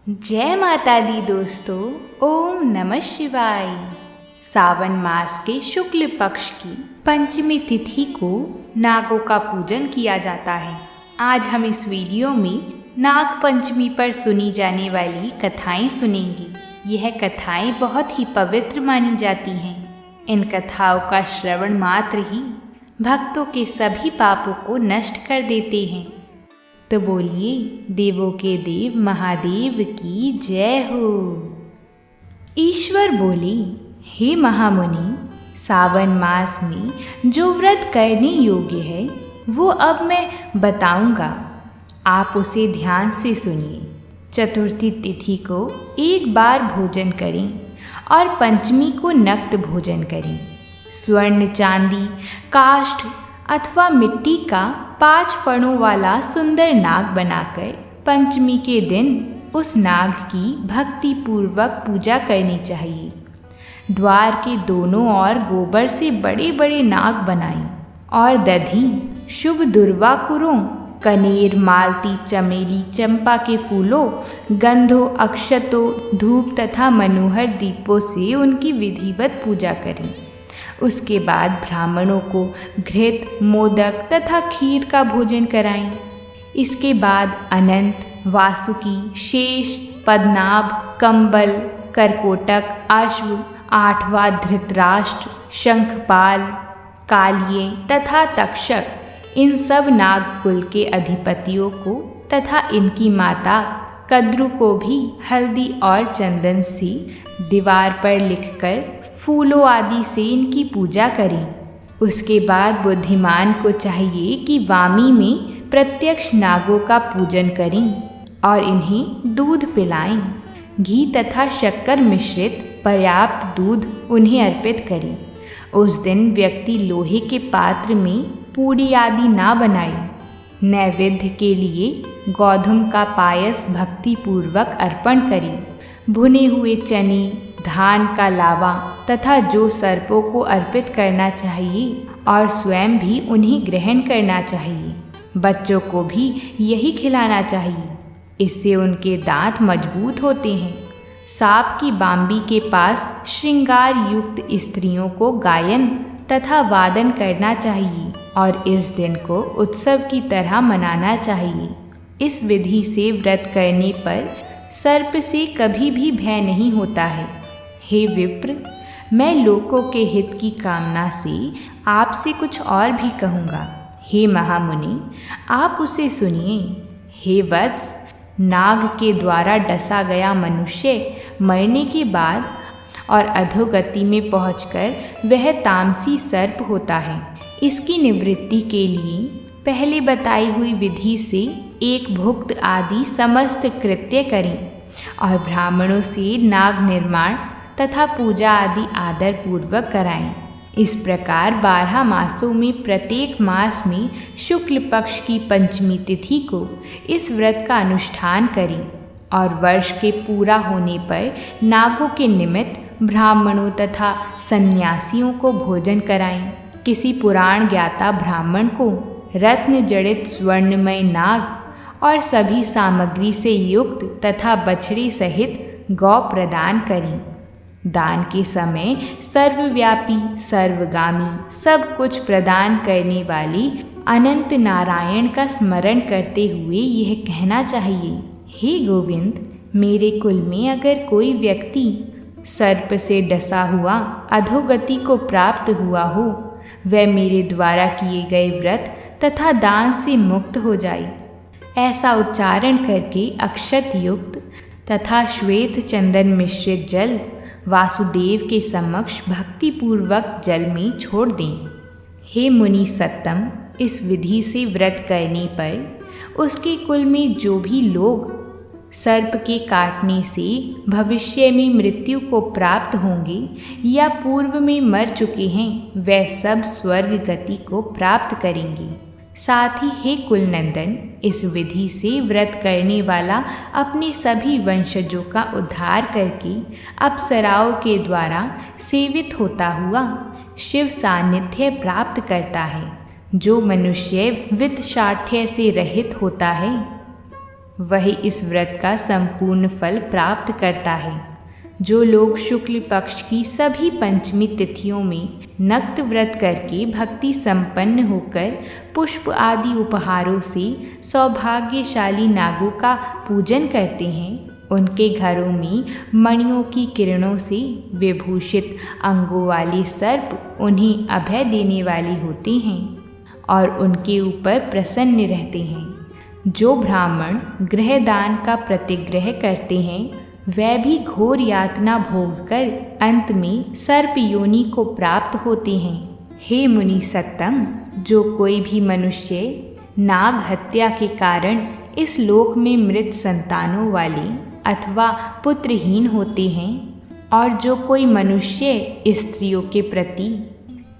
जय माता दी दोस्तों, ओम नमः शिवाय। सावन मास के शुक्ल पक्ष की पंचमी तिथि को नागों का पूजन किया जाता है। आज हम इस वीडियो में नाग पंचमी पर सुनी जाने वाली कथाएं सुनेंगे। यह कथाएं बहुत ही पवित्र मानी जाती हैं। इन कथाओं का श्रवण मात्र ही भक्तों के सभी पापों को नष्ट कर देते हैं। तो बोलिए देवों के देव महादेव की जय हो। ईश्वर बोले, हे महामुनि, सावन मास में जो व्रत करने योग्य है वो अब मैं बताऊंगा, आप उसे ध्यान से सुनिए। चतुर्थी तिथि को एक बार भोजन करें और पंचमी को नक्त भोजन करें। स्वर्ण, चांदी, काष्ठ अथवा मिट्टी का 5 फणों वाला सुंदर नाग बनाकर पंचमी के दिन उस नाग की भक्ति पूर्वक पूजा करनी चाहिए। द्वार के दोनों ओर गोबर से बड़े बड़े नाग बनाएं और दधि, शुभ दुर्वाकुरों, कनेर, मालती, चमेली, चंपा के फूलों, गंधों, अक्षतों, धूप तथा मनोहर दीपों से उनकी विधिवत पूजा करें। उसके बाद ब्राह्मणों को घृत, मोदक तथा खीर का भोजन कराएं। इसके बाद अनंत, वासुकी, शेष, पद्मनाभ, कंबल, करकोटक, अश्व, 8वां धृतराष्ट्र, शंखपाल, कालिये तथा तक्षक, इन सब नाग कुल के अधिपतियों को तथा इनकी माता कद्रु को भी हल्दी और चंदन से दीवार पर लिखकर फूलों आदि से इनकी पूजा करें। उसके बाद बुद्धिमान को चाहिए कि वामी में प्रत्यक्ष नागों का पूजन करें और इन्हें दूध पिलाएं। घी तथा शक्कर मिश्रित पर्याप्त दूध उन्हें अर्पित करें। उस दिन व्यक्ति लोहे के पात्र में पूड़ी आदि ना बनाए। नैवेद्य के लिए गोधूम का पायस भक्ति पूर्वक अर्पण करें। भुने हुए चने, धान का लावा तथा जो सर्पों को अर्पित करना चाहिए और स्वयं भी उन्हें ग्रहण करना चाहिए। बच्चों को भी यही खिलाना चाहिए, इससे उनके दांत मजबूत होते हैं। सांप की बांबी के पास श्रृंगार युक्त स्त्रियों को गायन तथा वादन करना चाहिए और इस दिन को उत्सव की तरह मनाना चाहिए। इस विधि से व्रत करने पर सर्प से कभी भी भय नहीं होता है। हे विप्र, मैं लोकों के हित की कामना से आपसे कुछ और भी कहूँगा। हे महामुनि, आप उसे सुनिए। हे वत्स, नाग के द्वारा डसा गया मनुष्य मरने के बाद और अधोगति में पहुंचकर वह तामसी सर्प होता है। इसकी निवृत्ति के लिए पहले बताई हुई विधि से एक भुक्त आदि समस्त कृत्य करें और ब्राह्मणों से नाग निर्माण तथा पूजा आदि आदर पूर्वक कराएं। इस प्रकार 12 मासों में प्रत्येक मास में शुक्ल पक्ष की पंचमी तिथि को इस व्रत का अनुष्ठान करें और वर्ष के पूरा होने पर नागों के निमित्त ब्राह्मणों तथा सन्यासियों को भोजन कराएं। किसी पुराण ज्ञाता ब्राह्मण को रत्न जड़ित स्वर्णमय नाग और सभी सामग्री से युक्त तथा बछड़ी सहित गौ प्रदान करें। दान के समय सर्वव्यापी, सर्वगामी, सब कुछ प्रदान करने वाली अनंत नारायण का स्मरण करते हुए यह कहना चाहिए, हे गोविंद, मेरे कुल में अगर कोई व्यक्ति सर्प से डसा हुआ अधोगति को प्राप्त हुआ हो, वह मेरे द्वारा किए गए व्रत तथा दान से मुक्त हो जाए। ऐसा उच्चारण करके अक्षत युक्त तथा श्वेत चंदन मिश्रित जल वासुदेव के समक्ष भक्ति पूर्वक जल में छोड़ दें। हे मुनि सत्तम, इस विधि से व्रत करने पर उसके कुल में जो भी लोग सर्प के काटने से भविष्य में मृत्यु को प्राप्त होंगे या पूर्व में मर चुके हैं, वह सब स्वर्ग गति को प्राप्त करेंगे। साथ ही हे कुलनंदन, इस विधि से व्रत करने वाला अपने सभी वंशजों का उद्धार करके अप्सराओं के द्वारा सेवित होता हुआ शिव सान्निध्य प्राप्त करता है। जो मनुष्य वित्त शाठ्य से रहित होता है वही इस व्रत का संपूर्ण फल प्राप्त करता है। जो लोग शुक्ल पक्ष की सभी पंचमी तिथियों में नक्त व्रत करके भक्ति संपन्न होकर पुष्प आदि उपहारों से सौभाग्यशाली नागों का पूजन करते हैं, उनके घरों में मणियों की किरणों से विभूषित अंगों वाले सर्प उन्हें अभय देने वाले होते हैं और उनके ऊपर प्रसन्न रहते हैं। जो ब्राह्मण गृहदान का प्रतिग्रह करते हैं वह भी घोर यातना भोगकर अंत में सर्प योनि को प्राप्त होते हैं। हे मुनि सत्तम, जो कोई भी मनुष्य नाग हत्या के कारण इस लोक में मृत संतानों वाले अथवा पुत्रहीन होते हैं और जो कोई मनुष्य स्त्रियों के प्रति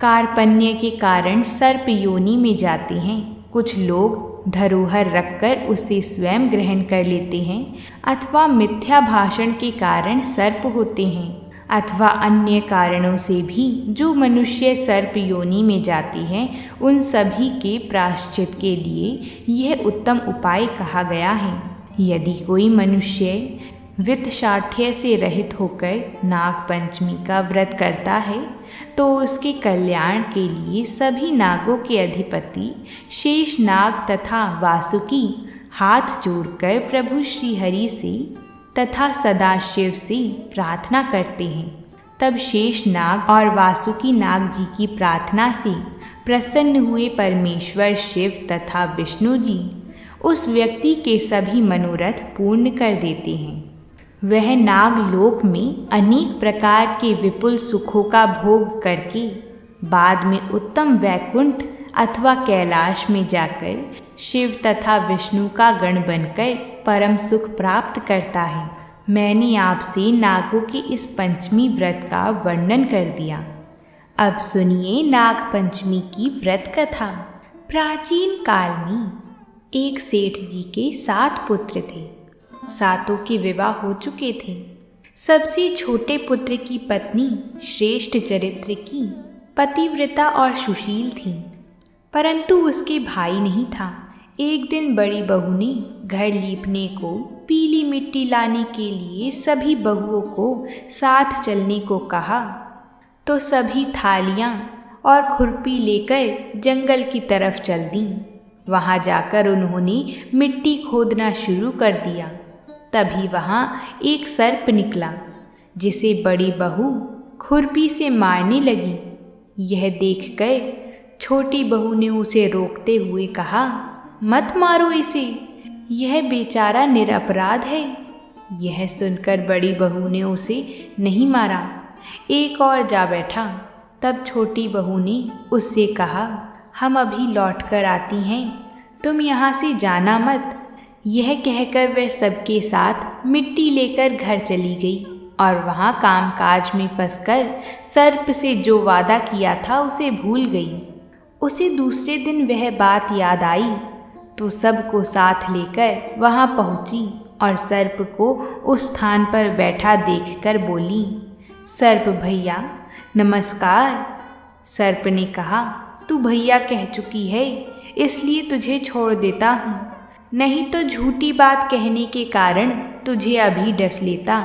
कार्पण्य के कारण सर्प योनि में जाते हैं, कुछ लोग धरोहर रखकर उसे स्वयं ग्रहण कर लेते हैं अथवा मिथ्या भाषण के कारण सर्प होते हैं अथवा अन्य कारणों से भी जो मनुष्य सर्प योनि में जाते हैं, उन सभी के प्रायश्चित के लिए यह उत्तम उपाय कहा गया है। यदि कोई मनुष्य वित्तशाठ्य से रहित होकर नाग पंचमी का व्रत करता है तो उसके कल्याण के लिए सभी नागों के अधिपति शेष नाग तथा वासुकी हाथ जोड़कर प्रभु श्री हरि से तथा सदाशिव से प्रार्थना करते हैं। तब शेष नाग और वासुकी नाग जी की प्रार्थना से प्रसन्न हुए परमेश्वर शिव तथा विष्णु जी उस व्यक्ति के सभी मनोरथ पूर्ण कर देते हैं। वह नाग लोक में अनेक प्रकार के विपुल सुखों का भोग करके बाद में उत्तम वैकुंठ अथवा कैलाश में जाकर शिव तथा विष्णु का गण बनकर परम सुख प्राप्त करता है। मैंने आपसे नागों के इस पंचमी व्रत का वर्णन कर दिया। अब सुनिए नाग पंचमी की व्रत कथा। प्राचीन काल में एक सेठ जी के 7 पुत्र थे। सातों के विवाह हो चुके थे। सबसे छोटे पुत्र की पत्नी श्रेष्ठ चरित्र की पतिव्रता और सुशील थी, परंतु उसके भाई नहीं था। एक दिन बड़ी बहू ने घर लीपने को पीली मिट्टी लाने के लिए सभी बहुओं को साथ चलने को कहा, तो सभी थालियां और खुरपी लेकर जंगल की तरफ चल दीं। वहां जाकर उन्होंने मिट्टी खोदना शुरू कर दिया। तभी वहां एक सर्प निकला, जिसे बड़ी बहू खुरपी से मारने लगी। यह देखकर छोटी बहू ने उसे रोकते हुए कहा, मत मारो इसे, यह बेचारा निरपराध है। यह सुनकर बड़ी बहू ने उसे नहीं मारा, एक और जा बैठा। तब छोटी बहू ने उससे कहा, हम अभी लौट कर आती हैं, तुम यहाँ से जाना मत। यह कहकर वह सबके साथ मिट्टी लेकर घर चली गई और वहाँ कामकाज में फंसकर सर्प से जो वादा किया था उसे भूल गई। उसे दूसरे दिन वह बात याद आई तो सबको साथ लेकर वहाँ पहुँची और सर्प को उस स्थान पर बैठा देखकर बोली, सर्प भैया नमस्कार। सर्प ने कहा, तू भैया कह चुकी है, इसलिए तुझे छोड़ देता हूँ, नहीं तो झूठी बात कहने के कारण तुझे अभी डस लेता।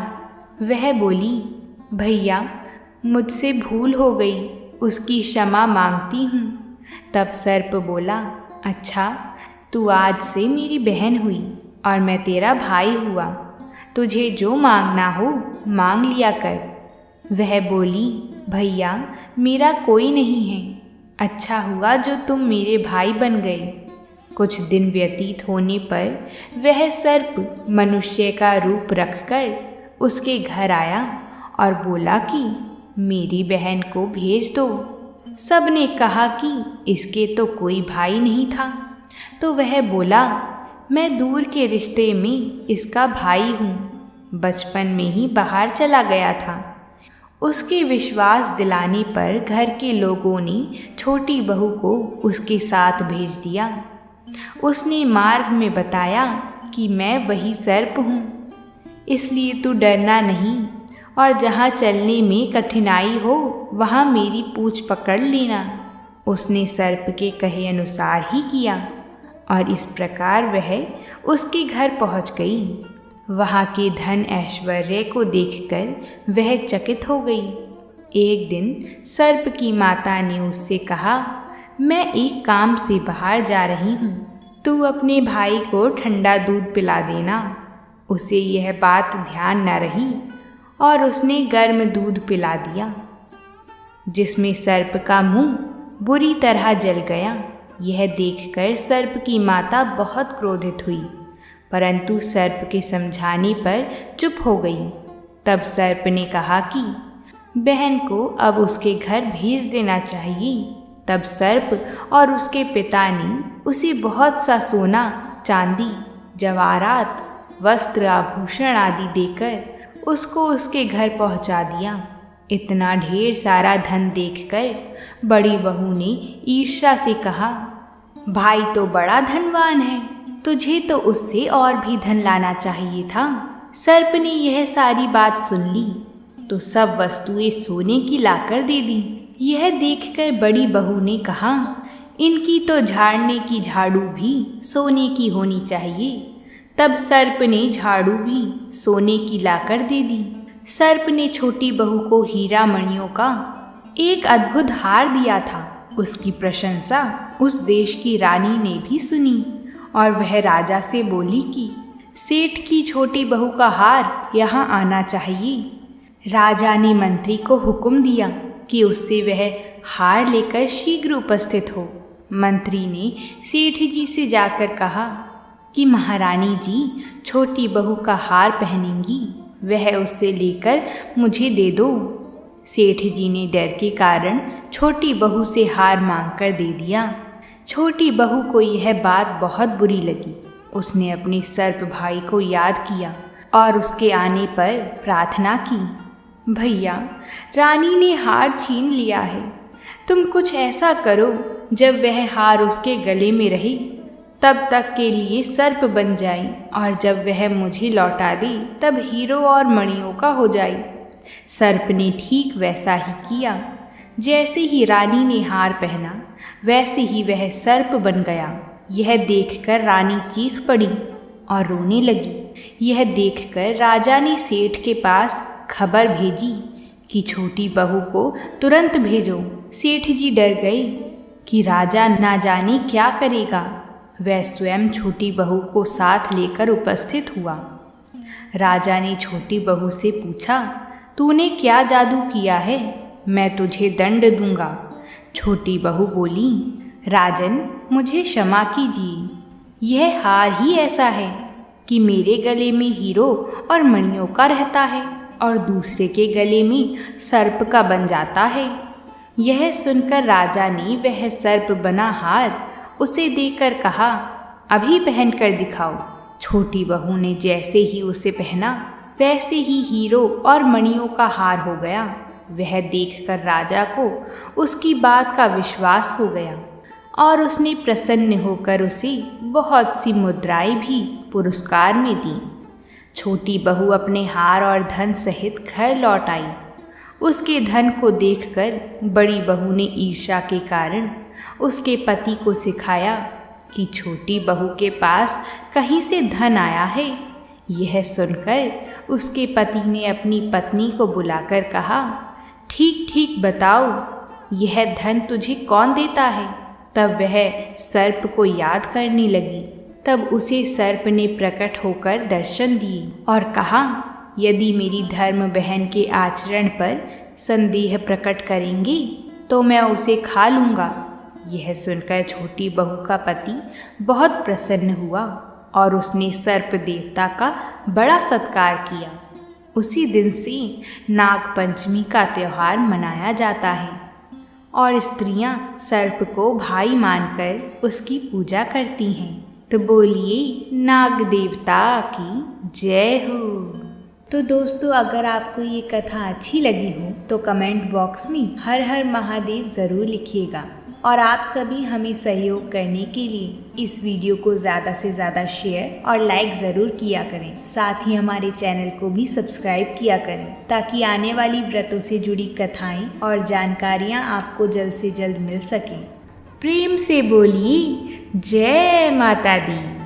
वह बोली, भैया मुझसे भूल हो गई, उसकी क्षमा मांगती हूँ। तब सर्प बोला, अच्छा तू आज से मेरी बहन हुई और मैं तेरा भाई हुआ, तुझे जो मांगना हो मांग लिया कर। वह बोली, भैया मेरा कोई नहीं है, अच्छा हुआ जो तुम मेरे भाई बन गए। कुछ दिन व्यतीत होने पर वह सर्प मनुष्य का रूप रखकर उसके घर आया और बोला कि मेरी बहन को भेज दो। सब ने कहा कि इसके तो कोई भाई नहीं था, तो वह बोला, मैं दूर के रिश्ते में इसका भाई हूँ, बचपन में ही बाहर चला गया था। उसके विश्वास दिलाने पर घर के लोगों ने छोटी बहू को उसके साथ भेज दिया। उसने मार्ग में बताया कि मैं वही सर्प हूँ, इसलिए तू डरना नहीं और जहाँ चलने में कठिनाई हो वहाँ मेरी पूँछ पकड़ लेना। उसने सर्प के कहे अनुसार ही किया और इस प्रकार वह उसके घर पहुंच गई। वहाँ के धन ऐश्वर्य को देखकर वह चकित हो गई। एक दिन सर्प की माता ने उससे कहा, मैं एक काम से बाहर जा रही हूँ, तू अपने भाई को ठंडा दूध पिला देना। उसे यह बात ध्यान न रही और उसने गर्म दूध पिला दिया, जिसमें सर्प का मुंह बुरी तरह जल गया। यह देखकर सर्प की माता बहुत क्रोधित हुई, परंतु सर्प के समझाने पर चुप हो गई। तब सर्प ने कहा कि बहन को अब उसके घर भेज देना चाहिए। तब सर्प और उसके पिता ने उसे बहुत सा सोना, चांदी, जवाहरात, वस्त्र, आभूषण आदि देकर उसको उसके घर पहुंचा दिया। इतना ढेर सारा धन देखकर बड़ी बहू ने ईर्ष्या से कहा, भाई तो बड़ा धनवान है, तुझे तो उससे और भी धन लाना चाहिए था। सर्प ने यह सारी बात सुन ली तो सब वस्तुएं सोने की लाकर दे दी। यह देखकर बड़ी बहू ने कहा, इनकी तो झाड़ने की झाड़ू भी सोने की होनी चाहिए। तब सर्प ने झाड़ू भी सोने की लाकर दे दी। सर्प ने छोटी बहू को हीरा मणियों का एक अद्भुत हार दिया था। उसकी प्रशंसा उस देश की रानी ने भी सुनी और वह राजा से बोली कि सेठ की छोटी बहू का हार यहाँ आना चाहिए। राजा ने मंत्री को हुक्म दिया कि उससे वह हार लेकर शीघ्र उपस्थित हो। मंत्री ने सेठ जी से जाकर कहा कि महारानी जी छोटी बहू का हार पहनेंगी, वह उससे लेकर मुझे दे दो। सेठ जी ने डर के कारण छोटी बहू से हार मांगकर दे दिया। छोटी बहू को यह बात बहुत बुरी लगी। उसने अपने सर्प भाई को याद किया और उसके आने पर प्रार्थना की, भैया, रानी ने हार छीन लिया है, तुम कुछ ऐसा करो जब वह हार उसके गले में रहे तब तक के लिए सर्प बन जाए, और जब वह मुझे लौटा दे तब हीरो और मणियों का हो जाए। सर्प ने ठीक वैसा ही किया। जैसे ही रानी ने हार पहना वैसे ही वह सर्प बन गया। यह देखकर रानी चीख पड़ी और रोने लगी। यह देखकर राजा ने सेठ के पास खबर भेजी कि छोटी बहू को तुरंत भेजो। सेठ जी डर गए कि राजा ना जाने क्या करेगा। वह स्वयं छोटी बहू को साथ लेकर उपस्थित हुआ। राजा ने छोटी बहू से पूछा, तूने क्या जादू किया है? मैं तुझे दंड दूंगा। छोटी बहू बोली, राजन, मुझे क्षमा कीजिए। यह हार ही ऐसा है कि मेरे गले में हीरो और मणियों का रहता है और दूसरे के गले में सर्प का बन जाता है। यह सुनकर राजा ने वह सर्प बना हार उसे देकर कहा, अभी पहन कर दिखाओ। छोटी बहू ने जैसे ही उसे पहना वैसे ही हीरो और मणियों का हार हो गया। वह देखकर राजा को उसकी बात का विश्वास हो गया और उसने प्रसन्न होकर उसे बहुत सी मुद्राएं भी पुरस्कार में दी। छोटी बहू अपने हार और धन सहित घर लौट आई। उसके धन को देखकर बड़ी बहू ने ईर्ष्या के कारण उसके पति को सिखाया कि छोटी बहू के पास कहीं से धन आया है। यह सुनकर उसके पति ने अपनी पत्नी को बुलाकर कहा, ठीक ठीक बताओ, यह धन तुझे कौन देता है? तब वह सर्प को याद करने लगी। तब उसे सर्प ने प्रकट होकर दर्शन दिए और कहा, यदि मेरी धर्म बहन के आचरण पर संदेह प्रकट करेंगी तो मैं उसे खा लूँगा। यह सुनकर छोटी बहू का पति बहुत प्रसन्न हुआ और उसने सर्प देवता का बड़ा सत्कार किया। उसी दिन से नाग पंचमी का त्यौहार मनाया जाता है और स्त्रियां सर्प को भाई मानकर उसकी पूजा करती हैं। तो बोलिए नाग देवता की जय हो। तो दोस्तों, अगर आपको ये कथा अच्छी लगी हो तो कमेंट बॉक्स में हर हर महादेव ज़रूर लिखिएगा और आप सभी हमें सहयोग करने के लिए इस वीडियो को ज़्यादा से ज़्यादा शेयर और लाइक ज़रूर किया करें। साथ ही हमारे चैनल को भी सब्सक्राइब किया करें ताकि आने वाली व्रतों से जुड़ी कथाएं और जानकारियां आपको जल्द से जल्द मिल सकें। प्रेम से बोलिए जय माता दी।